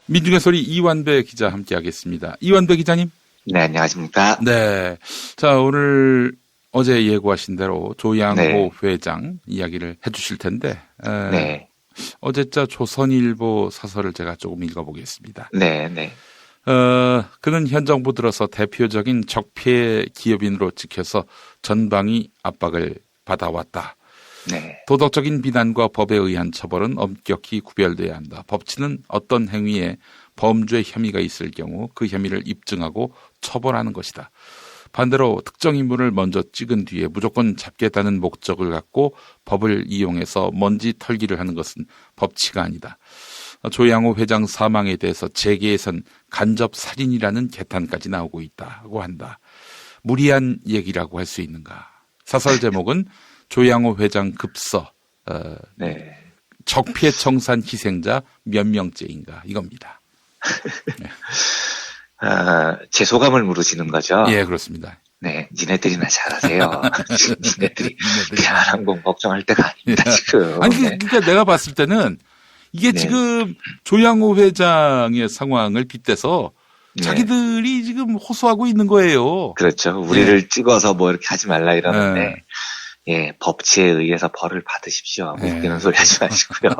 민중의 소리 이완배 기자 함께하겠습니다. 이완배 기자님. 네, 안녕하십니까. 네. 자, 오늘 어제 예고하신 대로 조양호 회장 이야기를 해주실 텐데, 네. 어제자 조선일보 사설을 제가 조금 읽어보겠습니다. 네. 그는 현 정부 들어서 대표적인 적폐 기업인으로 찍혀서 전방위 압박을 받아왔다. 네. 도덕적인 비난과 법에 의한 처벌은 엄격히 구별돼야 한다. 법치는 어떤 행위에 범죄 혐의가 있을 경우 그 혐의를 입증하고 처벌하는 것이다. 반대로 특정 인물을 먼저 찍은 뒤에 무조건 잡겠다는 목적을 갖고 법을 이용해서 먼지 털기를 하는 것은 법치가 아니다. 조양호 회장 사망에 대해서 재계에선 간접 살인이라는 개탄까지 나오고 있다고 한다. 무리한 얘기라고 할 수 있는가. 사설 제목은 조양호 회장 급서, 적폐 청산 희생자 몇 명째인가 이겁니다. 네. 제 소감을 물으시는 거죠? 예, 그렇습니다. 네, 니네들이나 잘하세요. 니네들이 대한항공 걱정할 때가 아닙니다, 지금. 아니, 그러니까 내가 봤을 때는 이게 지금 조양호 회장의 상황을 빗대서 자기들이 지금 호소하고 있는 거예요. 그렇죠. 우리를 찍어서 뭐 이렇게 하지 말라 이러는데, 법치에 의해서 벌을 받으십시오. 웃기는 소리 하지 마시고요.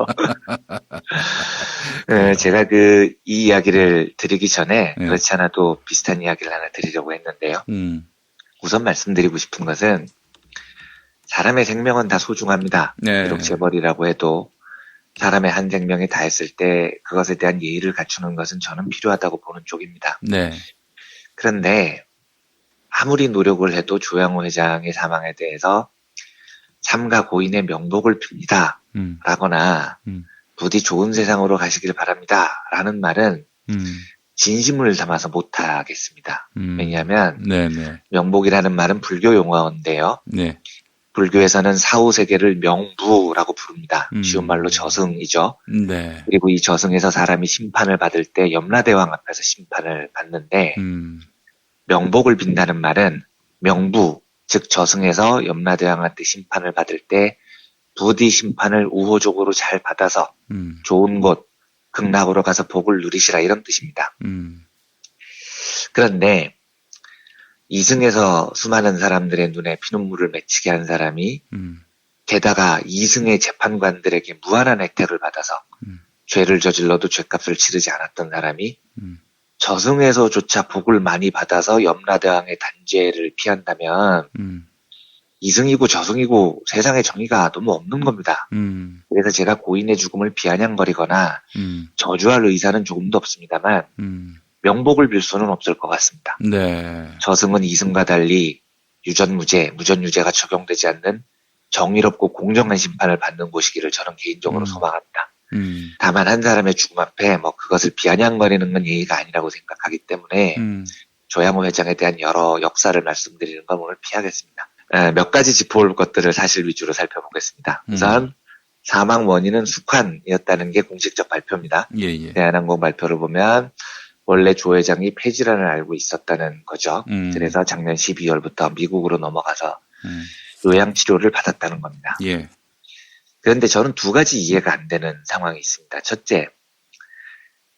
제가 이 이야기를 드리기 전에 그렇지 않아도 비슷한 이야기를 하나 드리려고 했는데요. 우선 말씀드리고 싶은 것은 사람의 생명은 다 소중합니다. 비록 재벌이라고 해도 사람의 한 생명이 다했을 때 그것에 대한 예의를 갖추는 것은 저는 필요하다고 보는 쪽입니다. 그런데 아무리 노력을 해도 조양호 회장의 사망에 대해서 삼가 고인의 명복을 빕니다. 라거나 부디 좋은 세상으로 가시길 바랍니다. 라는 말은 진심을 담아서 못하겠습니다. 왜냐하면 명복이라는 말은 불교 용어인데요. 불교에서는 사후세계를 명부라고 부릅니다. 쉬운 말로 저승이죠. 그리고 이 저승에서 사람이 심판을 받을 때 염라대왕 앞에서 심판을 받는데 명복을 빈다는 말은 명부, 즉 저승에서 염라대왕한테 심판을 받을 때 부디 심판을 우호적으로 잘 받아서 좋은 곳, 극락으로 가서 복을 누리시라 이런 뜻입니다. 그런데 이승에서 수많은 사람들의 눈에 피눈물을 맺히게 한 사람이 게다가 이승의 재판관들에게 무한한 혜택을 받아서 죄를 저질러도 죄값을 치르지 않았던 사람이 저승에서조차 복을 많이 받아서 염라대왕의 단죄를 피한다면 이승이고 저승이고 세상의 정의가 너무 없는 겁니다. 그래서 제가 고인의 죽음을 비아냥거리거나 저주할 의사는 조금도 없습니다만 명복을 빌 수는 없을 것 같습니다. 저승은 이승과 달리 유전무죄, 무전유죄가 적용되지 않는 정의롭고 공정한 심판을 받는 곳이기를 저는 개인적으로 소망합니다. 다만 한 사람의 죽음 앞에 그것을 비아냥거리는 건 예의가 아니라고 생각하기 때문에 조양호 회장에 대한 여러 역사를 말씀드리는 건 오늘 피하겠습니다. 몇 가지 짚어볼 것들을 사실 위주로 살펴보겠습니다. 우선 사망 원인은 숙환이었다는 게 공식적 발표입니다. 대한항공 발표를 보면 원래 조 회장이 폐질환을 앓고 있었다는 거죠. 그래서 작년 12월부터 미국으로 넘어가서 요양치료를 받았다는 겁니다. 그런데 저는 두 가지 이해가 안 되는 상황이 있습니다. 첫째,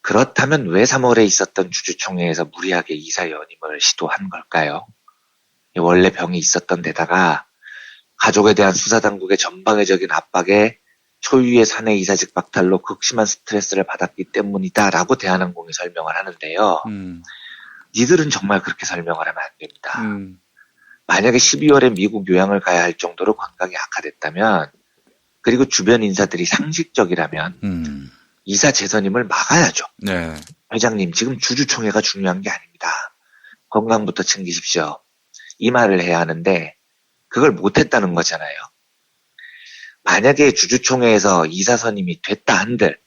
그렇다면 왜 3월에 있었던 주주총회에서 무리하게 이사 연임을 시도한 걸까요? 원래 병이 있었던 데다가 가족에 대한 수사당국의 전방위적인 압박에 초유의 사내 이사직 박탈로 극심한 스트레스를 받았기 때문이다라고 대한항공이 설명을 하는데요. 니들은 정말 그렇게 설명을 하면 안 됩니다. 만약에 12월에 미국 요양을 가야 할 정도로 건강이 악화됐다면 그리고 주변 인사들이 상식적이라면 이사 재선임을 막아야죠. 회장님, 지금 주주총회가 중요한 게 아닙니다. 건강부터 챙기십시오. 이 말을 해야 하는데 그걸 못했다는 거잖아요. 만약에 주주총회에서 이사 선임이 됐다 한들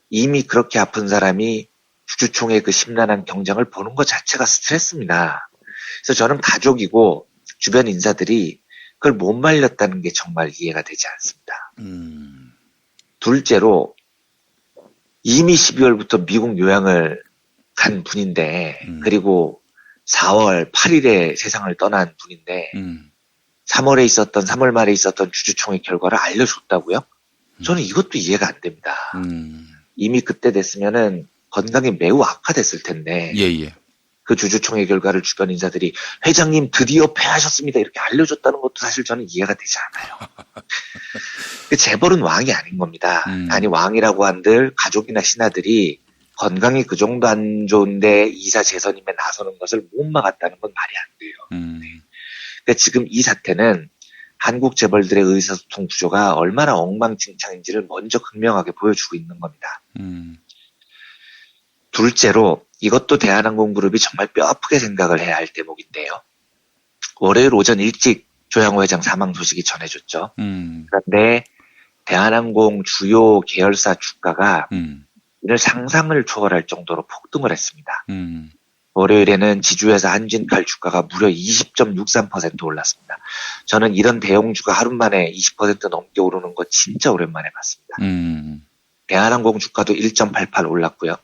이미 그렇게 아픈 사람이 주주총회 그 심란한 경쟁을 보는 것 자체가 스트레스입니다. 그래서 저는 가족이고 주변 인사들이 그걸 못 말렸다는 게 정말 이해가 되지 않습니다. 둘째로 이미 12월부터 미국 요양을 간 분인데 그리고 4월 8일에 세상을 떠난 분인데 3월 말에 있었던 주주총회 결과를 알려줬다고요? 저는 이것도 이해가 안 됩니다. 이미 그때 됐으면은 건강이 매우 악화됐을 텐데 예. 그 주주총회 결과를 주변 인사들이 회장님 드디어 패하셨습니다 이렇게 알려줬다는 것도 사실 저는 이해가 되지 않아요. 재벌은 왕이 아닌 겁니다. 아니 왕이라고 한들 가족이나 신하들이 건강이 그 정도 안 좋은데 이사 재선임에 나서는 것을 못 막았다는 건 말이 안 돼요. 그러니까 지금 이 사태는 한국 재벌들의 의사소통 구조가 얼마나 엉망진창인지를 먼저 극명하게 보여주고 있는 겁니다. 둘째로 이것도 대한항공그룹이 정말 뼈아프게 생각을 해야 할 대목인데요. 월요일 오전 일찍 조양호 회장 사망 소식이 전해졌죠. 그런데 대한항공 주요 계열사 주가가 이를 상상을 초월할 정도로 폭등을 했습니다. 월요일에는 지주회사 한진칼 주가가 무려 20.63% 올랐습니다. 저는 이런 대형주가 하루 만에 20% 넘게 오르는 거 진짜 오랜만에 봤습니다. 대한항공 주가도 1.88 올랐고요.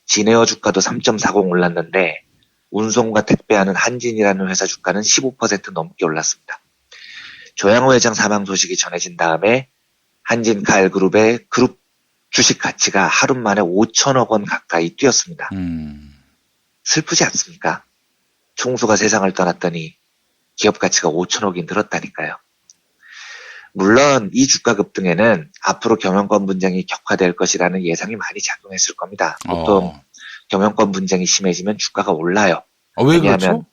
진에어 주가도 3.40 올랐는데 운송과 택배하는 한진이라는 회사 주가는 15% 넘게 올랐습니다. 조양호 회장 사망 소식이 전해진 다음에 한진칼 그룹의 그룹 주식 가치가 하루 만에 5천억 원 가까이 뛰었습니다. 슬프지 않습니까? 총수가 세상을 떠났더니 기업 가치가 5천억이 늘었다니까요. 물론 이 주가 급등에는 앞으로 경영권 분쟁이 격화될 것이라는 예상이 많이 작용했을 겁니다. 보통 경영권 분쟁이 심해지면 주가가 올라요. 왜 왜냐하면 그렇죠?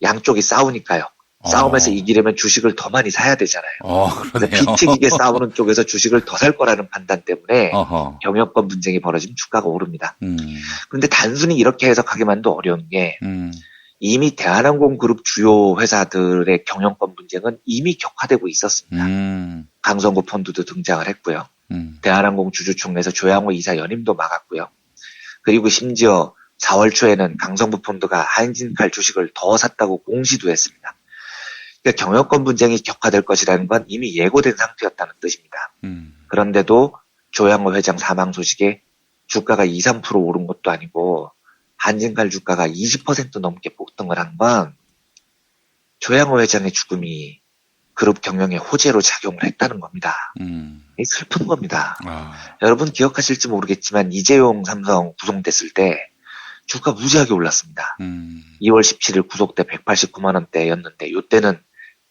양쪽이 싸우니까요. 싸움에서 이기려면 주식을 더 많이 사야 되잖아요. 그러네요. 피 튀기게 싸우는 쪽에서 주식을 더 살 거라는 판단 때문에 어허. 경영권 분쟁이 벌어지면 주가가 오릅니다. 그런데 단순히 이렇게 해석하기만도 어려운 게 이미 대한항공 그룹 주요 회사들의 경영권 분쟁은 이미 격화되고 있었습니다. 강성구 펀드도 등장을 했고요. 대한항공 주주총회에서 조양호 이사 연임도 막았고요. 그리고 심지어 4월 초에는 강성구 펀드가 한진칼 주식을 더 샀다고 공시도 했습니다. 그러니까 경영권 분쟁이 격화될 것이라는 건 이미 예고된 상태였다는 뜻입니다. 그런데도 조양호 회장 사망 소식에 주가가 2, 3% 오른 것도 아니고 한진칼 주가가 20% 넘게 폭등을 한 건 조양호 회장의 죽음이 그룹 경영에 호재로 작용을 했다는 겁니다. 슬픈 겁니다. 여러분 기억하실지 모르겠지만 이재용 삼성 구속됐을 때 주가 무지하게 올랐습니다. 2월 17일 구속 때 189만 원대였는데 이때는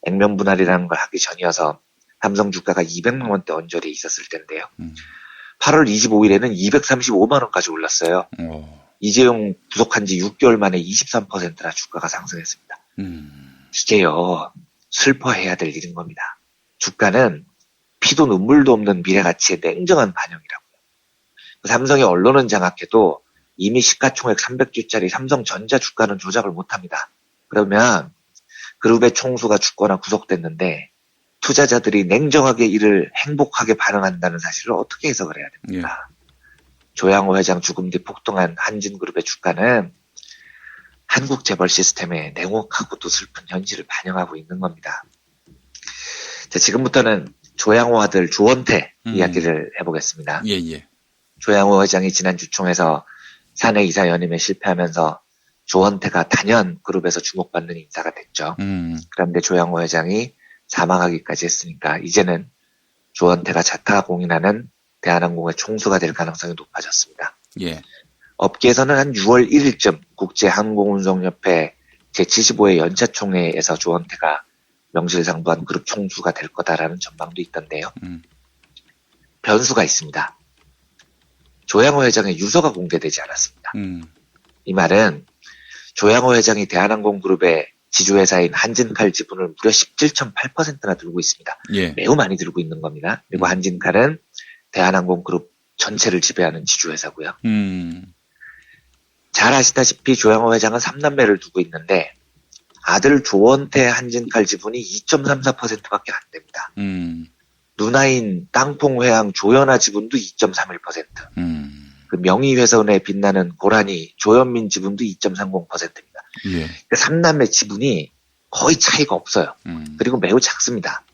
액면 분할이라는 걸 하기 전이어서 삼성 주가가 200만 원대 언저리에 있었을 텐데요. 8월 25일에는 235만 원까지 올랐어요. 이재용 구속한 지 6개월 만에 23%나 주가가 상승했습니다. 이게요, 슬퍼해야 될 일인 겁니다. 주가는 피도 눈물도 없는 미래 가치의 냉정한 반영이라고요. 삼성의 언론은 장악해도 이미 시가총액 300주짜리 삼성전자 주가는 조작을 못합니다. 그러면 그룹의 총수가 죽거나 구속됐는데 투자자들이 냉정하게 이를 행복하게 반응한다는 사실을 어떻게 해석을 해야 됩니까? 조양호 회장 죽음 뒤 폭등한 한진그룹의 주가는 한국 재벌 시스템의 냉혹하고도 슬픈 현실을 반영하고 있는 겁니다. 자, 지금부터는 조양호 아들 조원태 이야기를 해보겠습니다. 조양호 회장이 지난 주총에서 사내 이사 연임에 실패하면서 조원태가 단연 그룹에서 주목받는 인사가 됐죠. 그런데 조양호 회장이 사망하기까지 했으니까 이제는 조원태가 자타 공인하는 대한항공의 총수가 될 가능성이 높아졌습니다. 업계에서는 한 6월 1일쯤 국제항공운송협회 제75회 연차총회에서 조원태가 명실상부한 그룹 총수가 될 거다라는 전망도 있던데요. 변수가 있습니다. 조양호 회장의 유서가 공개되지 않았습니다. 이 말은 조양호 회장이 대한항공그룹의 지주회사인 한진칼 지분을 무려 17.8%나 들고 있습니다. 매우 많이 들고 있는 겁니다. 그리고 한진칼은 대한항공그룹 전체를 지배하는 지주회사고요. 잘 아시다시피 조양호 회장은 3남매를 두고 있는데 아들 조원태 한진칼 지분이 2.34%밖에 안 됩니다. 누나인 땅콩회항 조연아 지분도 2.31%. 그 명의훼손에 빛나는 고라니 조현민 지분도 2.30%입니다. 그러니까 3남매 지분이 거의 차이가 없어요. 그리고 매우 작습니다.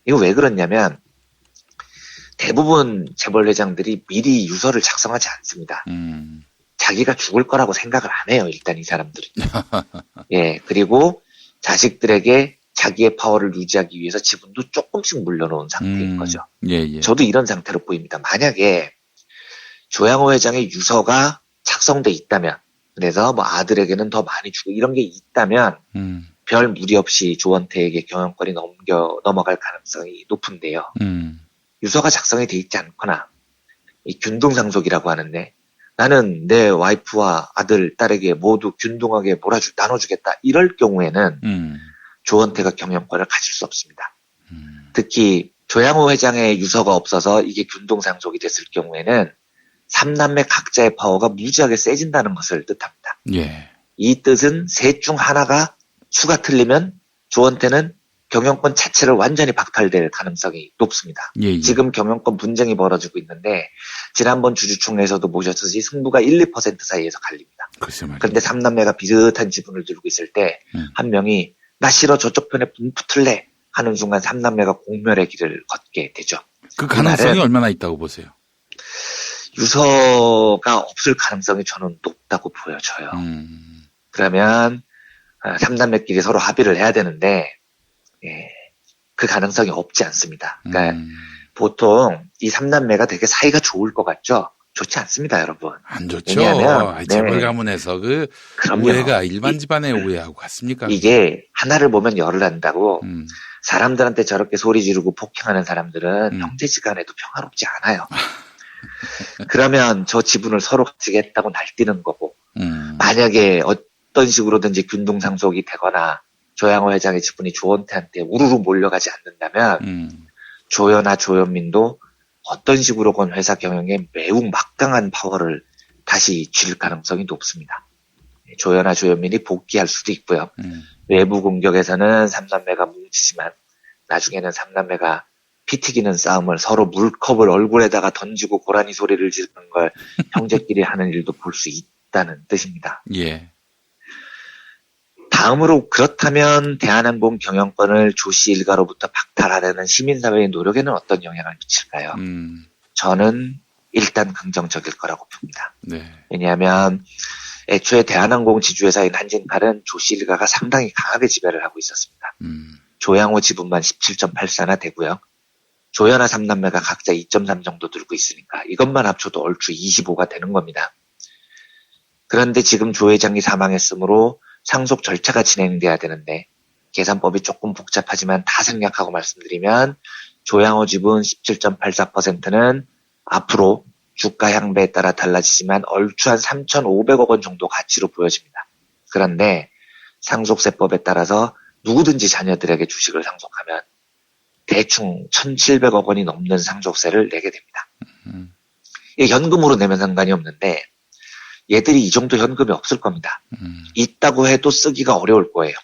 이거 왜 그렇냐면 대부분 재벌 회장들이 미리 유서를 작성하지 않습니다. 자기가 죽을 거라고 생각을 안 해요. 일단 이 사람들은. 그리고 자식들에게 자기의 파워를 유지하기 위해서 지분도 조금씩 물려놓은 상태인 거죠. 저도 이런 상태로 보입니다. 만약에 조양호 회장의 유서가 작성돼 있다면, 그래서 뭐 아들에게는 더 많이 주고 이런 게 있다면 별 무리 없이 조원태에게 경영권이 넘어갈 가능성이 높은데요. 유서가 작성이 돼 있지 않거나 이 균등상속이라고 하는데 나는 내 와이프와 아들, 딸에게 모두 균등하게 나눠주겠다. 이럴 경우에는 조원태가 경영권을 가질 수 없습니다. 특히 조양호 회장의 유서가 없어서 이게 균등상속이 됐을 경우에는 3남매 각자의 파워가 무지하게 세진다는 것을 뜻합니다. 예. 이 뜻은 셋 중 하나가 수가 틀리면 조원태는 경영권 자체를 완전히 박탈될 가능성이 높습니다. 예. 지금 경영권 분쟁이 벌어지고 있는데 지난번 주주총회에서도 보셨듯이 승부가 1~2% 사이에서 갈립니다. 그런데 3남매가 비슷한 지분을 들고 있을 때 한 명이 나 싫어 저쪽 편에 붙을래 하는 순간 3남매가 공멸의 길을 걷게 되죠. 그 가능성이 얼마나 있다고 보세요? 유서가 없을 가능성이 저는 높다고 보여져요. 그러면 3남매끼리 서로 합의를 해야 되는데 예, 그 가능성이 없지 않습니다. 그러니까 보통 이 3남매가 되게 사이가 좋을 것 같죠? 좋지 않습니다, 여러분. 안 좋죠. 왜냐하면 재벌 가문에서 그 오해가 일반 집안의 오해하고 같습니까? 이게 하나를 보면 열을 한다고 사람들한테 저렇게 소리 지르고 폭행하는 사람들은 형제지간에도 평화롭지 않아요. 그러면 저 지분을 서로 가지겠다고 날뛰는 거고 만약에 어떤 식으로든지 균등상속이 되거나 조양호 회장의 지분이 조원태한테 우르르 몰려가지 않는다면 조연아 조현민도 어떤 식으로건 회사 경영에 매우 막강한 파워를 다시 쥘 가능성이 높습니다. 조연아 조현민이 복귀할 수도 있고요. 외부 공격에서는 3남매가 뭉치지만 나중에는 3남매가 피 튀기는 싸움을 서로 물컵을 얼굴에다가 던지고 고라니 소리를 지르는 걸 형제끼리 하는 일도 볼 수 있다는 뜻입니다. 예. 다음으로 그렇다면 대한항공 경영권을 조씨 일가로부터 박탈하려는 시민사회의 노력에는 어떤 영향을 미칠까요? 저는 일단 긍정적일 거라고 봅니다. 네. 왜냐하면 애초에 대한항공 지주회사인 한진칼은 조씨 일가가 상당히 강하게 지배를 하고 있었습니다. 조양호 지분만 17.84나 되고요. 조연아 3남매가 각자 2.3 정도 들고 있으니까 이것만 합쳐도 얼추 25가 되는 겁니다. 그런데 지금 조 회장이 사망했으므로 상속 절차가 진행돼야 되는데 계산법이 조금 복잡하지만 다 생략하고 말씀드리면 조양호 지분 17.84%는 앞으로 주가 향배에 따라 달라지지만 얼추 한 3,500억 원 정도 가치로 보여집니다. 그런데 상속세법에 따라서 누구든지 자녀들에게 주식을 상속하면 대충 1,700억 원이 넘는 상속세를 내게 됩니다. 현금으로 내면 상관이 없는데 얘들이 이 정도 현금이 없을 겁니다. 있다고 해도 쓰기가 어려울 거예요.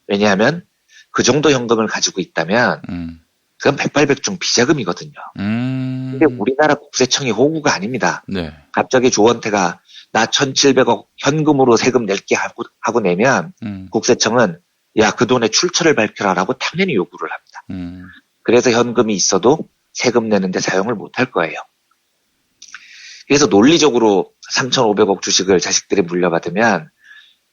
왜냐하면 그 정도 현금을 가지고 있다면 그건 백발백중 비자금이거든요. 근데 우리나라 국세청이 호구가 아닙니다. 네. 갑자기 조원태가 나 1,700억 현금으로 세금 낼게 하고 내면 국세청은 야, 그 돈의 출처를 밝혀라라고 당연히 요구를 합니다. 그래서 현금이 있어도 세금 내는데 사용을 못할 거예요. 그래서 논리적으로 3,500억 주식을 자식들이 물려받으면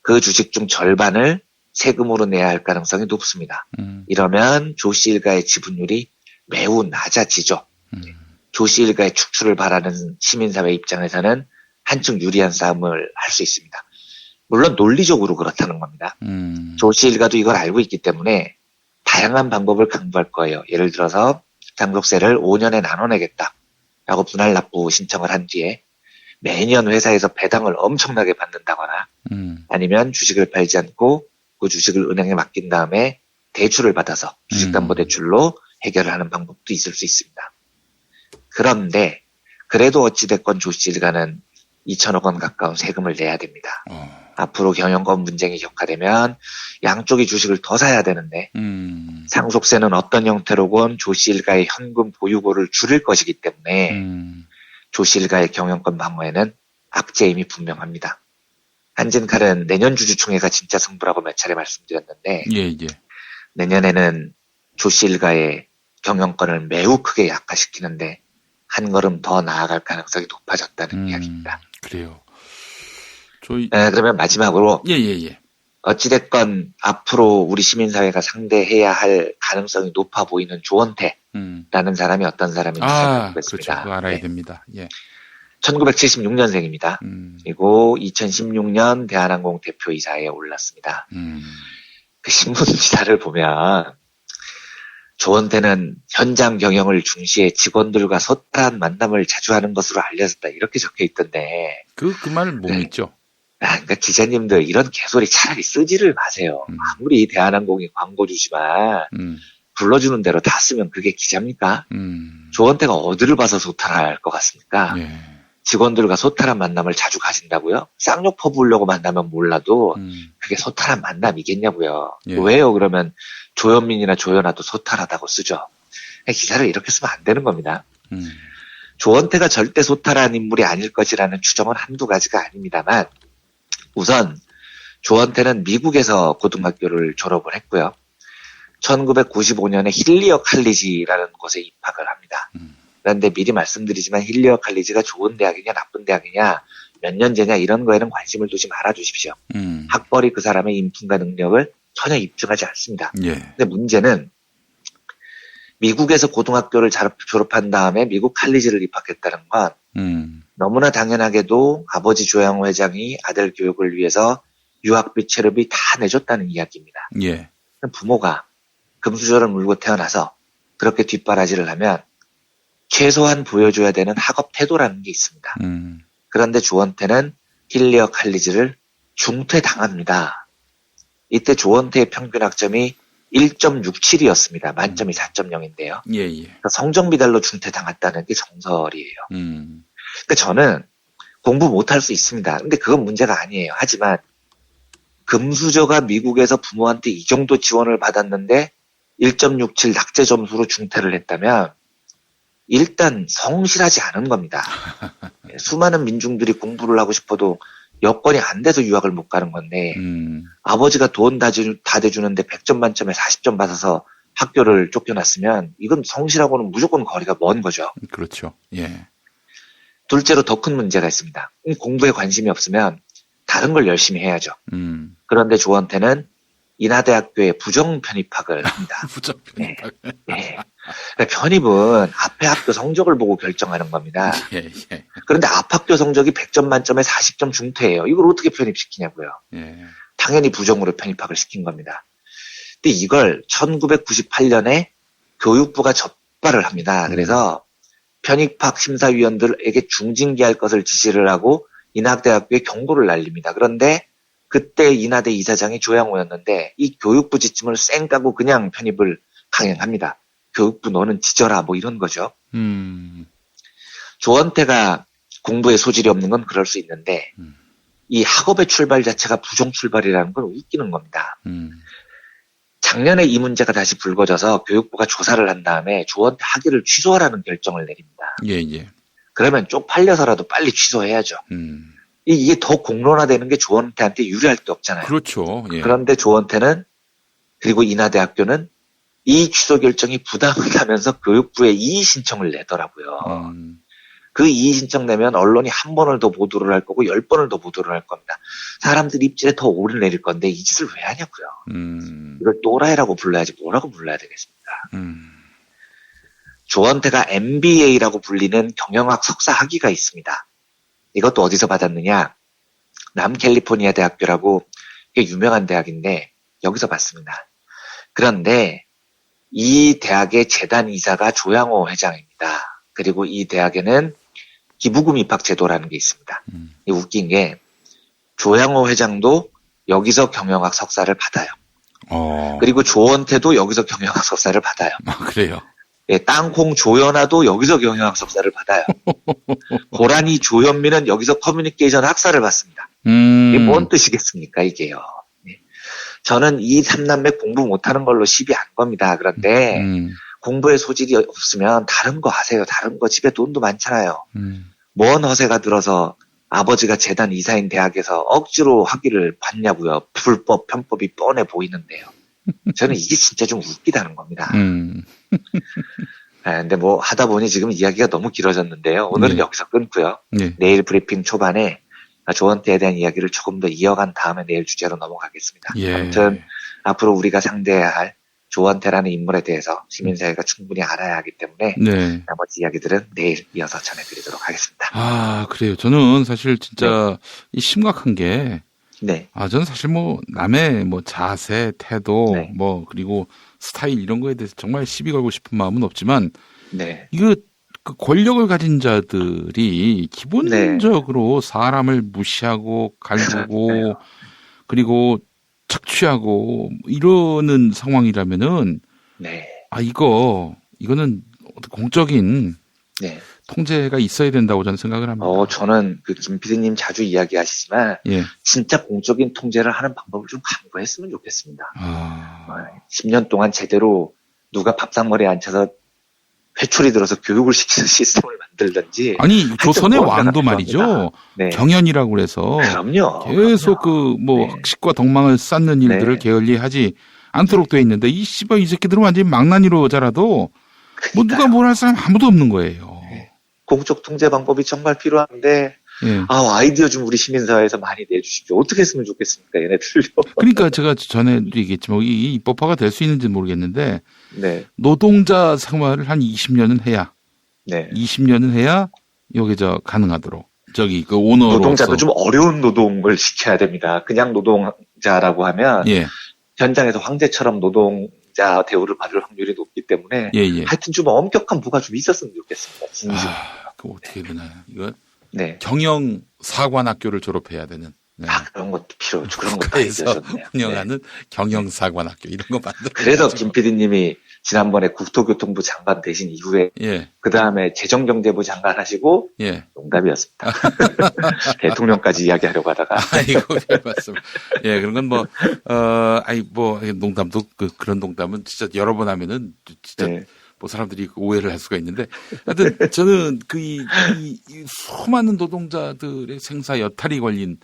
그 주식 중 절반을 세금으로 내야 할 가능성이 높습니다. 이러면 조씨 일가의 지분율이 매우 낮아지죠. 조씨 일가의 축출을 바라는 시민사회 입장에서는 한층 유리한 싸움을 할 수 있습니다. 물론 논리적으로 그렇다는 겁니다. 조씨 일가도 이걸 알고 있기 때문에 다양한 방법을 강구할 거예요. 예를 들어서 상속세를 5년에 나눠내겠다라고 분할 납부 신청을 한 뒤에 매년 회사에서 배당을 엄청나게 받는다거나 아니면 주식을 팔지 않고 그 주식을 은행에 맡긴 다음에 대출을 받아서 주식담보대출로 해결을 하는 방법도 있을 수 있습니다. 그런데 그래도 어찌됐건 조씨 일가는 2천억 원 가까운 세금을 내야 됩니다. 앞으로 경영권 분쟁이 격화되면 양쪽이 주식을 더 사야 되는데 상속세는 어떤 형태로건 조씨 일가의 현금 보유고를 줄일 것이기 때문에 조씨 일가의 경영권 방어에는 악재임이 분명합니다. 한진칼은 내년 주주총회가 진짜 승부라고 몇 차례 말씀드렸는데 예. 내년에는 조씨 일가의 경영권을 매우 크게 약화시키는데 한 걸음 더 나아갈 가능성이 높아졌다는 이야기입니다. 그래요. 그러면 마지막으로 예. 어찌됐건 앞으로 우리 시민사회가 상대해야 할 가능성이 높아 보이는 조원태라는 사람이 어떤 사람인지 살펴보겠습니다. 그렇죠. 그거 알아야 됩니다. 예. 1976년생입니다. 그리고 2016년 대한항공 대표이사에 올랐습니다. 그 신문 기사를 보면 조원태는 현장 경영을 중시해 직원들과 소탈한 만남을 자주 하는 것으로 알려졌다. 이렇게 적혀 있던데. 그 말 못 믿죠. 그러니까 기자님들 이런 개소리 차라리 쓰지를 마세요. 아무리 대한항공이 광고주지만 불러주는 대로 다 쓰면 그게 기자입니까? 조원태가 어디를 봐서 소탈할 것 같습니까? 예. 직원들과 소탈한 만남을 자주 가진다고요? 쌍욕 퍼부으려고 만나면 몰라도 그게 소탈한 만남이겠냐고요. 예. 왜요? 그러면 조현민이나 조현아도 소탈하다고 쓰죠. 기사를 이렇게 쓰면 안 되는 겁니다. 조원태가 절대 소탈한 인물이 아닐 것이라는 추정은 한두 가지가 아닙니다만 우선 조원태는 미국에서 고등학교를 졸업을 했고요. 1995년에 힐리어 칼리지라는 곳에 입학을 합니다. 그런데 미리 말씀드리지만 힐리어 칼리지가 좋은 대학이냐 나쁜 대학이냐 몇 년제냐 이런 거에는 관심을 두지 말아주십시오. 학벌이 그 사람의 인품과 능력을 전혀 입증하지 않습니다. 예. 근데 문제는 미국에서 고등학교를 졸업한 다음에 미국 칼리지를 입학했다는 건 너무나 당연하게도 아버지 조양호 회장이 아들 교육을 위해서 유학비 체류비 다 내줬다는 이야기입니다. 예. 부모가 금수저를 물고 태어나서 그렇게 뒷바라지를 하면 최소한 보여줘야 되는 학업 태도라는 게 있습니다. 그런데 조원태는 힐리어 칼리지를 중퇴당합니다. 이때 조원태의 평균 학점이 1.67이었습니다. 만점이 4.0인데요. 예, 예. 그러니까 성적 미달로 중퇴당했다는 게 정설이에요. 그러니까 저는 공부 못할 수 있습니다. 근데 그건 문제가 아니에요. 하지만 금수저가 미국에서 부모한테 이 정도 지원을 받았는데 1.67 낙제 점수로 중퇴를 했다면 일단 성실하지 않은 겁니다. 수많은 민중들이 공부를 하고 싶어도 여건이 안 돼서 유학을 못 가는 건데 아버지가 돈 다 대주는데 100점 만점에 40점 받아서 학교를 쫓겨났으면 이건 성실하고는 무조건 거리가 먼 거죠. 그렇죠. 예. 둘째로 더 큰 문제가 있습니다. 공부에 관심이 없으면 다른 걸 열심히 해야죠. 그런데 조원태는 인하대학교에 부정 편입학을 합니다. 부정 편입학. 네. 네. 그러니까 편입은 앞에 학교 성적을 보고 결정하는 겁니다. 예, 예. 그런데 앞 학교 성적이 100점 만점에 40점 중퇴예요. 이걸 어떻게 편입시키냐고요. 예. 당연히 부정으로 편입학을 시킨 겁니다. 근데 이걸 1998년에 교육부가 적발을 합니다. 그래서 편입학 심사위원들에게 중징계할 것을 지시를 하고 인하대학교에 경고를 날립니다. 그런데 그때 인하대 이사장이 조양호였는데 이 교육부 지침을 쌩 까고 그냥 편입을 강행합니다. 교육부 너는 지져라 뭐 이런 거죠. 조원태가 공부에 소질이 없는 건 그럴 수 있는데 이 학업의 출발 자체가 부정 출발이라는 건 웃기는 겁니다. 작년에 이 문제가 다시 불거져서 교육부가 조사를 한 다음에 조원태 학위를 취소하라는 결정을 내립니다. 예, 예. 그러면 쪽팔려서라도 빨리 취소해야죠. 이게 더 공론화되는 게 조원태한테 유리할 게 없잖아요. 그렇죠. 예. 그런데 조원태는 그리고 인하대학교는 이 취소 결정이 부당하다면서 교육부에 이의 신청을 내더라고요. 그 이의 신청 내면 언론이 한 번을 더 보도를 할 거고 10번을 더 보도를 할 겁니다. 사람들 입질에 더 오를 내릴 건데 이 짓을 왜 하냐고요. 이걸 또라이라고 불러야지 뭐라고 불러야 되겠습니까? 조원태가 MBA라고 불리는 경영학 석사 학위가 있습니다. 이것도 어디서 받았느냐? 남캘리포니아 대학교라고 꽤 유명한 대학인데 여기서 받습니다. 그런데 이 대학의 재단 이사가 조양호 회장입니다. 그리고 이 대학에는 기부금 입학 제도라는 게 있습니다. 웃긴 게 조양호 회장도 여기서 경영학 석사를 받아요. 그리고 조원태도 여기서 경영학 석사를 받아요. 아, 그래요? 예, 땅콩 조연아도 여기서 경영학 석사를 받아요. 고라니 조현민은 여기서 커뮤니케이션 학사를 받습니다. 이게 뭔 뜻이겠습니까, 이게요. 네. 저는 이 삼남매 공부 못하는 걸로 시비 안 겁니다. 그런데 공부에 소질이 없으면 다른 거 하세요. 다른 거 집에 돈도 많잖아요. 뭔 허세가 들어서 아버지가 재단 이사인 대학에서 억지로 학위를 받냐고요. 불법, 편법이 뻔해 보이는데요. 저는 이게 진짜 좀 웃기다는 겁니다. 근데 뭐 하다 보니 지금 이야기가 너무 길어졌는데요. 오늘은 여기서 끊고요. 내일 브리핑 초반에 조원태에 대한 이야기를 조금 더 이어간 다음에 내일 주제로 넘어가겠습니다. 아무튼 앞으로 우리가 상대해야 할 조원태라는 인물에 대해서 시민사회가 충분히 알아야 하기 때문에 네. 나머지 이야기들은 내일 이어서 전해드리도록 하겠습니다. 아, 그래요. 저는 사실 진짜 이 심각한 게 네. 저는 사실 남의 자세, 태도, 네. 그리고 스타일 이런 거에 대해서 정말 시비 걸고 싶은 마음은 없지만 네. 이거 그 권력을 가진 자들이 기본적으로 사람을 무시하고 갈구고 그리고 착취하고 이러는 상황이라면은 네. 이거는 공적인 네. 통제가 있어야 된다고 저는 생각을 합니다. 저는 김 PD님 자주 이야기하시지만 진짜 공적인 통제를 하는 방법을 좀 강구했으면 좋겠습니다. 10년 동안 제대로 누가 밥상머리에 앉혀서 회초리 들어서 교육을 시키는 시스템을 만들든지. 아니 조선의 왕도 말이죠. 네. 경연이라고 그래서 그럼요. 계속 학식과 덕망을 쌓는 일들을 게을리하지 않도록 돼 있는데 이 새끼들은 완전히 망나니로 자라도 누가 뭘 할 사람 아무도 없는 거예요. 공적 통제 방법이 정말 필요한데 아이디어 좀 우리 시민사회에서 많이 내주십시오. 어떻게 했으면 좋겠습니까, 얘네들요. 그러니까 제가 전에도 얘기했지만 이 입법화가 될 수 있는지는 모르겠는데 노동자 생활을 한 20년은 해야 20년은 해야 여기 가능하도록 그 오너로서 노동자도 좀 어려운 노동을 시켜야 됩니다. 그냥 노동자라고 하면 현장에서 황제처럼 노동자 대우를 받을 확률이 높기 때문에 하여튼 좀 엄격한 부가 좀 있었으면 좋겠습니다. 진심. 그거 어떻게 되나요? 이거 네. 경영 사관학교를 졸업해야 되는. 그런 것도 필요하죠. 그런 것도 그래서 운영하는 경영사관학교 이런 거 만들어. 그래서 김 PD님이 지난번에 국토교통부 장관 되신 이후에 그 다음에 재정경제부 장관 하시고 농담이었습니다. 대통령까지 이야기하려고 하다가. 아이고, 맞습니다. 그런 건 농담도 그런 농담은 진짜 여러 번 하면은 진짜 사람들이 오해를 할 수가 있는데, 하여튼 저는 이 수많은 노동자들의 생사 여탈이 걸린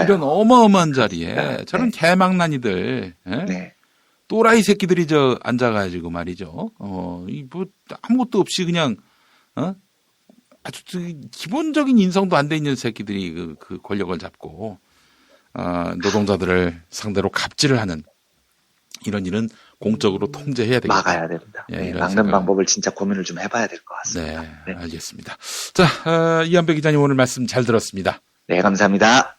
이런 어마어마한 자리에 저런 개망나니들, 또라이 새끼들이 앉아가지고 말이죠. 아무것도 없이 그냥 아주 기본적인 인성도 안 돼 있는 새끼들이 그 권력을 잡고 노동자들을 상대로 갑질을 하는 이런 일은 공적으로 통제해야 되겠다. 막아야 됩니다. 막는 방법을 진짜 고민을 좀 해봐야 될 것 같습니다. 알겠습니다. 자, 이한배 기자님 오늘 말씀 잘 들었습니다. 네, 감사합니다.